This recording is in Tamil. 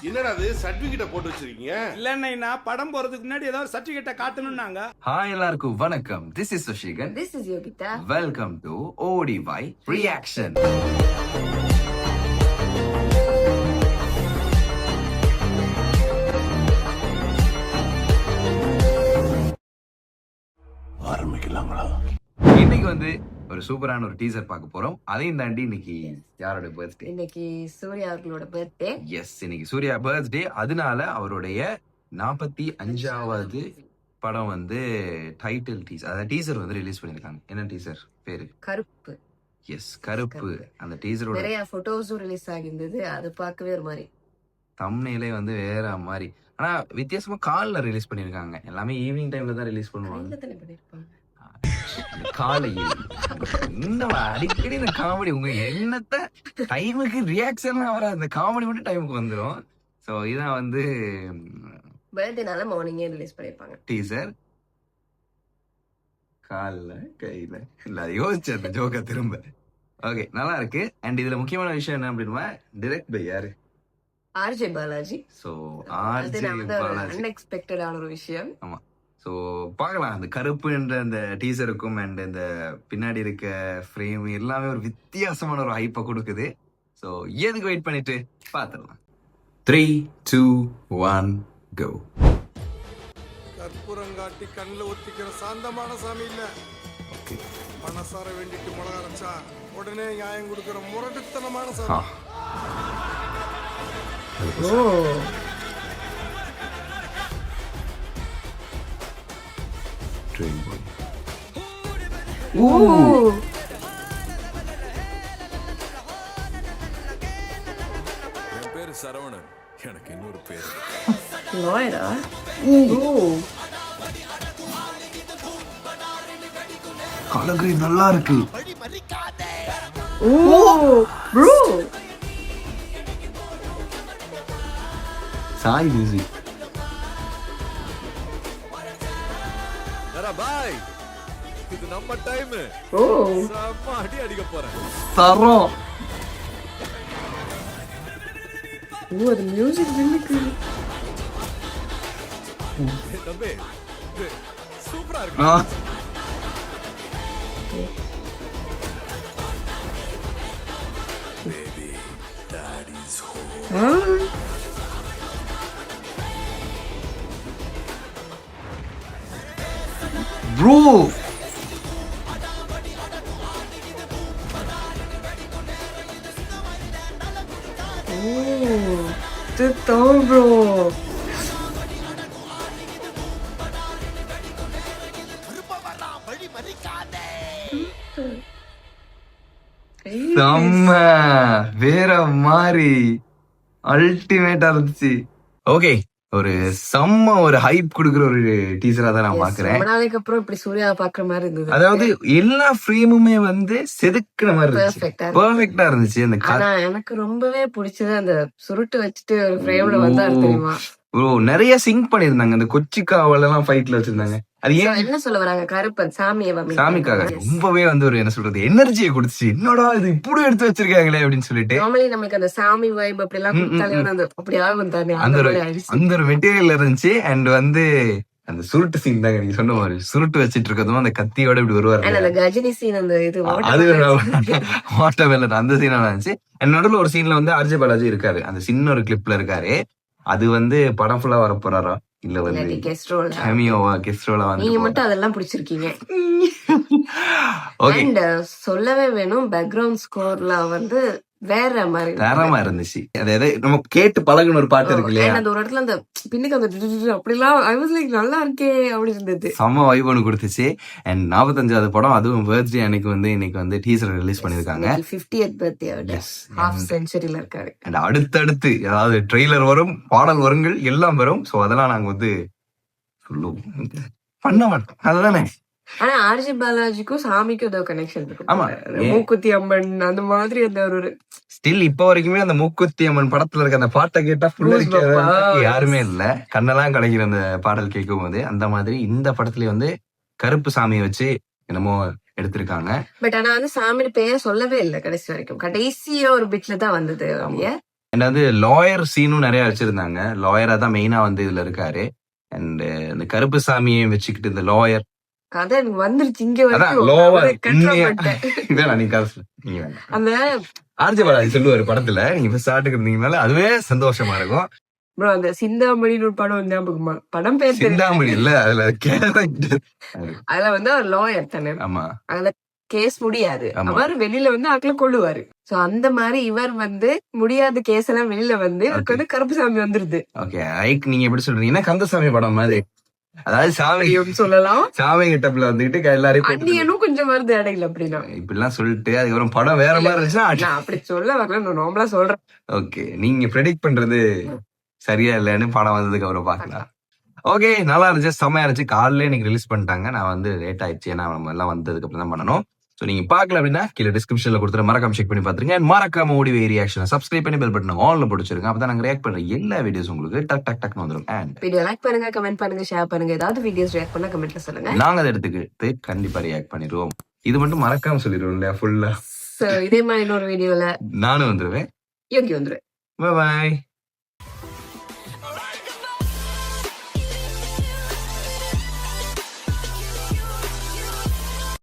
என்னடா அது சர்டிபிகேட்ட போட்டு வச்சிருக்கீங்க? இல்லன்னா படம் போறதுக்கு முன்னாடி ஏதாவது சர்டிபிகேட்ட காட்டணும்னாங்க. ஹாய் எல்லாருக்கும் வணக்கம். This is Sushigan. This is Yogita. Welcome to ODY reaction. ஆரம்பிக்கலாங்களா? இன்னைக்கு வந்து ஒரு சூப்பரான ஒரு டீசர் பார்க்க போறோம். அதையும் தாண்டி இன்னைக்கு யாரோட பர்த்டே? இன்னைக்கு சூர்யா அவர்களோட பர்த்டே. எஸ், இன்னைக்கு சூர்யா பர்த்டே. அதனால அவருடைய 45வது படம் வந்து டைட்டில் டீசர், அதாவது டீசர் வந்து ரிலீஸ் பண்ணிருக்காங்க. என்ன டீசர் பேரு? கருப்பு. எஸ், கருப்பு. அந்த டீசரோட நிறைய போட்டோஸும் ரிலீஸ் ஆகியிருந்தது. அது பார்க்கவே ஒரு மாதிரி தம்ப்நெயிலே வந்து வேற மாதிரி. ஆனா வித்தியாசமா கால்ல ரிலீஸ் பண்ணிருக்காங்க. எல்லாமே ஈவினிங் டைம்ல தான் ரிலீஸ் பண்ணுவாங்க. கையில தானே பண்ணிருப்பாங்க. காலையில் இன்னும் அடிக்கடி இந்த காமெடி உங்க என்னத்த டைமுக்கு ரியாக்ஷன் வர அந்த காமெடி மட்டும் டைமுக்கு வந்துடும். ஸோ இதான் வந்து பர்த்டேனால மார்னிங்கே ரிலீஸ் பண்ணிருப்பாங்க டீசர். காலில் கையில இல்ல யோசிச்சு அந்த ஜோக்கை திரும்ப. ஓகே, நல்லா இருக்கு. அண்ட் இதுல முக்கியமான விஷயம் என்ன அப்படின்னா, டிரெக்ட் பை யாரு? RJ Balaji. So RJ Balaji அன்எக்ஸ்பெக்டடான ஒரு விஷயம். ஆமா. ஸோ பார்க்கலாம், அந்த கருப்புன்ற அந்த டீசருக்கும் அண்ட் இந்த பின்னாடி இருக்க ஃப்ரேம் எல்லாமே ஒரு வித்தியாசமான ஒரு ஹைப்பை கொடுக்குது. ஸோ எதுக்கு வெயிட் பண்ணிட்டு பார்த்துடலாம். 3, 2, 1 go. கற்பூரங்காட்டி கண்ணில் ஒத்திக்கிற சாந்தமான சாமி இல்ல. மனசார வேண்டிட்டு மிளகா அரைச்சா உடனே நியாயம் கொடுக்கிற முரட்டுத்தனமான சாமி. என் பேரு சரவணன். எனக்கு இன்னொரு பேரு லாயரா? கலகரி நல்லா இருக்கு. Bro Sai music. பாய், இது நம்ம டைம். ஓ செம்ம அடி அடிக்க போறேன். தரம். அது மியூசிக் வில்லுக்கு. தம்பி சூப்பரா இருக்கு. Baby, daddy's home. ப்ரோ திட்டம் ப்ரோ. செம்ம வேற மாதிரி அல்டிமேட்டா இருந்துச்சு. ஓகே, ஒரு செம்ம ஒரு ஹைப் கொடுக்குற ஒரு டீசரா தான் நான் பாக்குறேன். ரொம்ப நாளைக்கு அப்புறம் இப்படி சூர்யா பாக்குற மாதிரி இருந்தது. அதாவது எல்லா ஃப்ரேமுமே வந்து செதுக்குற மாதிரி இருந்துச்சு, பெர்ஃபெக்ட்டா இருந்துச்சு. அந்த ஆனா எனக்கு ரொம்பவே பிடிச்சது அந்த சுருட்டு வச்சுட்டு ஒரு ஃப்ரேம்ல வந்தாரு தெரியுமா? ப்ரோ நிறைய சிங்க் பண்ணிருந்தாங்க. அந்த கொச்சிக்காவல எல்லாம் ஃபைட்ல வச்சிருந்தாங்க. அது ஏன் என்ன சொல்ல வராங்க? கருப்பன் சாமிக்காக ரொம்பவே வந்து ஒரு என்ன சொல்றது எனர்ஜியை கொடுத்துச்சு. என்னடா இது இப்படி எடுத்து வச்சிருக்காங்களே அப்படின்னு சொல்லிட்டு. நார்மலி நமக்கு அந்த சாமி வைப் அப்படி எல்லாம் கொடுத்தாலே அந்த அப்படி ஆகும் தானே. அந்த ஒரு மெட்டீரியல் இருந்துச்சு. அண்ட் வந்து அந்த சுருட்டு சீன் தாங்க நீங்க சொன்ன மாதிரி. சுருட்டு வச்சிட்டு இருக்கதும் அந்த கத்தியோட இப்படி வருவாரு. அந்த கஜினி சீன், அந்த இது அது வாட்டர்மெலன் அந்த சீனா இருந்துச்சு. அண்ட் நடுவில் ஒரு சீன்ல வந்து ஆர்ஜே பாலாஜி இருக்காரு. அந்த சின்ன ஒரு கிளிப்ல இருக்காரு. அது வந்து படம் ஃபுல்லா வர போறாரா இல்ல வந்து கேமியோவா கெஸ்ட்ரோலா வந்து நீங்க மட்டும் அதெல்லாம் பிடிச்சிருக்கீங்க. அண்ட் சொல்லவே வேணும், பேக்ரவுண்ட் ஸ்கோர்ல வந்து வேற மாதிரி தரமா இருந்துச்சு. அதாவது நம்ம கேட்டு பழகுன ஒரு பாட்டு இருக்கு இல்லையா, அந்த ஒரு இடத்துல அந்த பின்னுக்கு அந்த அப்படிலாம் ஐ வாஸ் லைக் நல்லா இருக்கே அப்படி இருந்தது. செம்ம வைப் ஒன்று கொடுத்துச்சு. அண்ட் 45வது படம், அதுவும் பர்த்டே அன்னைக்கு வந்து இன்னைக்கு வந்து டீசர் ரிலீஸ் பண்ணிருக்காங்க. 50th பர்த்டே ஹாஃப் செஞ்சுரியில இருக்காரு. அண்ட் அடுத்தடுத்து ஏதாவது ட்ரெய்லர் வரும், பாடல் வருங்கள், எல்லாம் வரும். சோ அதெல்லாம் நாங்க வந்து சொல்லுவோம், பண்ண மாட்டோம், அதுதானே. ஆனா ஆர்ஜி பாலாஜிக்கும் சாமிக்கும் ஏதோ கனெக்ஷன் இருக்கு. ஆமா, மூக்குத்தி அம்மன் அந்த மாதிரி அந்த ஒரு ஸ்டில் இப்ப வரைக்குமே அந்த மூக்குத்தி அம்மன் படத்துல இருக்க அந்த பாட்டை கேட்டா ஃபுல்லா யாருமே இல்ல, கண்ணெல்லாம் கலைக்கிற அந்த பாடல் கேட்கும் போது. அந்த மாதிரி இந்த படத்துல வந்து கருப்பு சாமியை வச்சு என்னமோ எடுத்திருக்காங்க. பட் ஆனா வந்து சாமி பேர் சொல்லவே இல்லை கடைசி வரைக்கும். கடைசியா ஒரு பிட்ல தான் வந்தது. அண்ட் வந்து லாயர் சீனும் நிறைய வச்சிருந்தாங்க. லாயரா தான் மெயினா வந்து இதுல இருக்காரு. அண்ட் இந்த கருப்பு சாமியை வச்சுக்கிட்டு இந்த லாயர் கதை எனக்கு வந்துருச்சு இங்க அதான் வரைக்கும். லோவர் அவரை control பண்ணிட்டேன். இதான் நீங்க கதை சொல்லு. நீங்க வேண்டாம். அந்த ஆர்ஜே பாலாஜி சொல்லுவாரு படத்துல, நீங்க இப்ப ஸ்டார்ட்டுக்கு இருந்தீங்கனால அதுவே சந்தோஷமா இருக்கும். bro அந்த சிந்தாமணின்னு ஒரு படம் ஞாபகமா? படம் பேர் தெரியல. சிந்தாமணி இல்ல, அதுல கேரக்டர். அதுல வந்து அவர் லாயர் தானே, ஆமா அதுல கேஸ் முடியாது, ஆமா. அவர் வெளியில வந்து ஆட்களை கொள்ளுவாரு. சோ அந்த மாதிரி இவர் வந்து முடியாத கேஸ் எல்லாம் வெளியில வந்து இவருக்கு வந்து கருப்புசாமி வந்துருது ஓகே. லைக் நீங்க எப்படி சொல்றீங்கன்னா கந்தசாமி படம் மாதிரி. அதாவது சாமி அப்படின்னு சொல்லலாம். சாமி கிட்டப்ல வந்துட்டு எல்லாரையும் கூப்பிட்டு அந்நியனும் கொஞ்சம் வருது இடையில. அப்படின்னா இப்படிலாம் சொல்லிட்டு அதுக்கப்புறம் படம் வேற மாதிரி இருந்துச்சுன்னா நான் அப்படி சொல்ல வரல, நான் நார்மலா சொல்றேன். ஓகே. நீங்க ப்ரெடிக்ட் பண்றது சரியா இல்லைன்னு படம் வந்ததுக்கு அப்புறம் பார்க்கலாம். ஓகே, நல்லா இருந்துச்சு, செம்மையா இருந்துச்சு. காலையில இன்னைக்கு ரிலீஸ் பண்ணிட்டாங்க. நான் வந்து லேட் ஆயிடுச்சு, ஏன்னா நம்ம எல்லாம் வந்ததுக்கு அப்புறம் தான் பண்ணணும். ஸோ நீங்க பார்க்கல அப்படின்னா கீழே டிஸ்கிரிப்ஷன்ல கொடுத்துட்டு மறக்காம செக் பண்ணி பார்த்துருங்க. மறக்காம ஓடிவே ரியாக்ஷனை சப்ஸ்கிரைப் பண்ணி பெல் பட்டன் ஆல்ல பிடிச்சிருங்க. அப்பதான் நாங்க ரியாக்ட் பண்ற எல்லா வீடியோஸ் உங்களுக்கு டக் டக் டக்னு வந்துடும். அண்ட் வீடியோ லைக் பண்ணுங்க, கமெண்ட் பண்ணுங்க, ஷேர் பண்ணுங்க. ஏதாவது வீடியோஸ் ரியாக்ட் பண்ணா கமெண்ட்ல சொல்லுங்க. நாங்க அதை எடுத்துக்கிட்டு கண்டிப்பா ரியாக்ட் பண்ணிடுவோம். இது மட்டும் மறக்காம சொல்லிடுவோம் இல்லையா ஃபுல்லா. சோ இதே மாதிரி இன்னொரு வீடியோல நானும் வந்துருவேன். யோகி வந்துருவேன். பாய்.